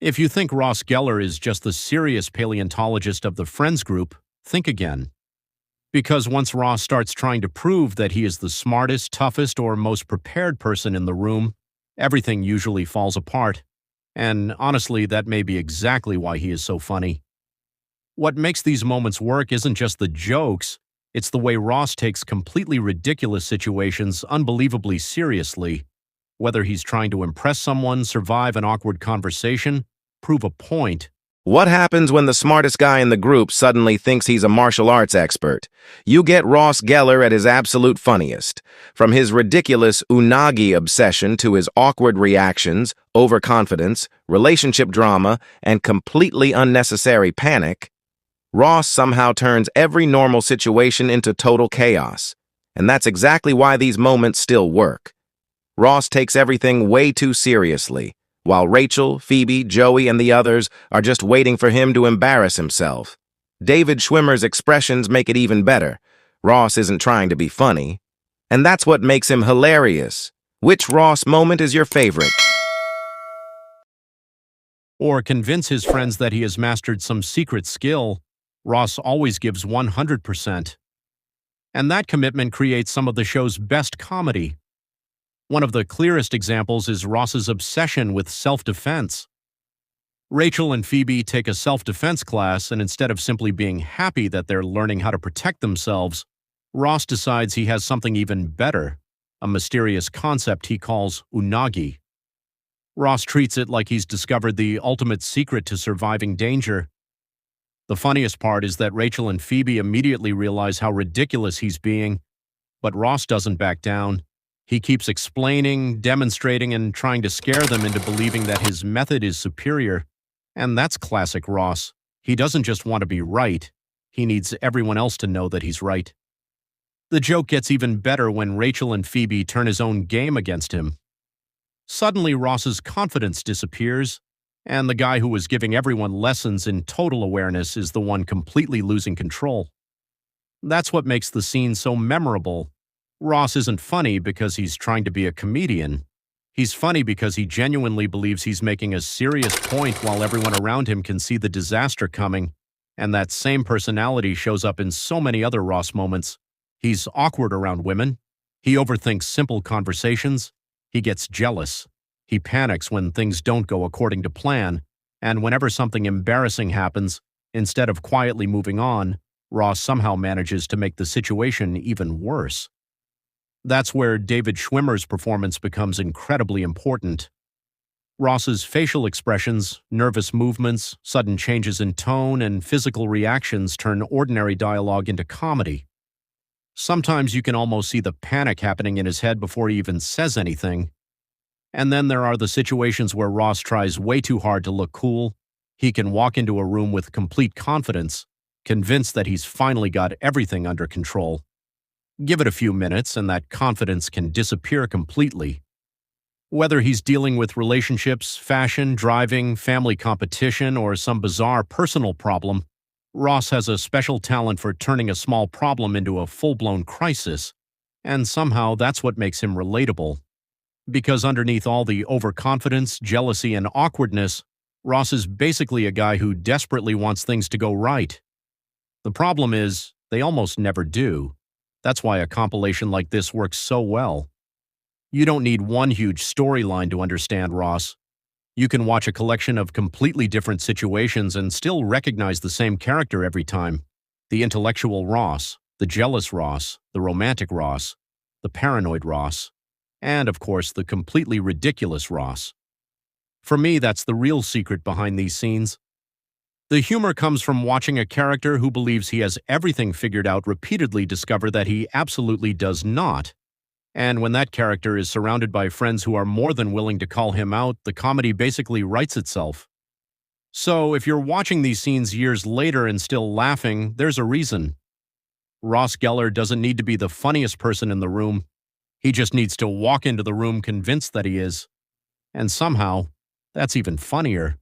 If you think Ross Geller is just the serious paleontologist of the Friends group, think again. Because once Ross starts trying to prove that he is the smartest, toughest, or most prepared person in the room, everything usually falls apart. And honestly, that may be exactly why he is so funny. What makes these moments work isn't just the jokes, it's the way Ross takes completely ridiculous situations unbelievably seriously. Whether he's trying to impress someone, survive an awkward conversation, prove a point. What happens when the smartest guy in the group suddenly thinks he's a martial arts expert? You get Ross Geller at his absolute funniest. From his ridiculous Unagi obsession to his awkward reactions, overconfidence, relationship drama, and completely unnecessary panic, Ross somehow turns every normal situation into total chaos. And that's exactly why these moments still work. Ross takes everything way too seriously, while Rachel, Phoebe, Joey, and the others are just waiting for him to embarrass himself. David Schwimmer's expressions make it even better. Ross isn't trying to be funny. And that's what makes him hilarious. Which Ross moment is your favorite? Or convince his friends that he has mastered some secret skill, Ross always gives 100%. And that commitment creates some of the show's best comedy. One of the clearest examples is Ross's obsession with self-defense. Rachel and Phoebe take a self-defense class, and instead of simply being happy that they're learning how to protect themselves, Ross decides he has something even better, a mysterious concept he calls Unagi. Ross treats it like he's discovered the ultimate secret to surviving danger. The funniest part is that Rachel and Phoebe immediately realize how ridiculous he's being, but Ross doesn't back down. He keeps explaining, demonstrating, and trying to scare them into believing that his method is superior. And that's classic Ross. He doesn't just want to be right. He needs everyone else to know that he's right. The joke gets even better when Rachel and Phoebe turn his own game against him. Suddenly, Ross's confidence disappears, and the guy who was giving everyone lessons in total awareness is the one completely losing control. That's what makes the scene so memorable. Ross isn't funny because he's trying to be a comedian. He's funny because he genuinely believes he's making a serious point while everyone around him can see the disaster coming. And that same personality shows up in so many other Ross moments. He's awkward around women. He overthinks simple conversations. He gets jealous. He panics when things don't go according to plan. And whenever something embarrassing happens, instead of quietly moving on, Ross somehow manages to make the situation even worse. That's where David Schwimmer's performance becomes incredibly important. Ross's facial expressions, nervous movements, sudden changes in tone, and physical reactions turn ordinary dialogue into comedy. Sometimes you can almost see the panic happening in his head before he even says anything. And then there are the situations where Ross tries way too hard to look cool. He can walk into a room with complete confidence, convinced that he's finally got everything under control. Give it a few minutes and that confidence can disappear completely. Whether he's dealing with relationships, fashion, driving, family competition, or some bizarre personal problem, Ross has a special talent for turning a small problem into a full-blown crisis, and somehow that's what makes him relatable. Because underneath all the overconfidence, jealousy, and awkwardness, Ross is basically a guy who desperately wants things to go right. The problem is, they almost never do. That's why a compilation like this works so well. You don't need one huge storyline to understand Ross. You can watch a collection of completely different situations and still recognize the same character every time. The intellectual Ross, the jealous Ross, the romantic Ross, the paranoid Ross, and, of course, the completely ridiculous Ross. For me, that's the real secret behind these scenes. The humor comes from watching a character who believes he has everything figured out repeatedly discover that he absolutely does not. And when that character is surrounded by friends who are more than willing to call him out, the comedy basically writes itself. So, if you're watching these scenes years later and still laughing, there's a reason. Ross Geller doesn't need to be the funniest person in the room. He just needs to walk into the room convinced that he is. And somehow, that's even funnier.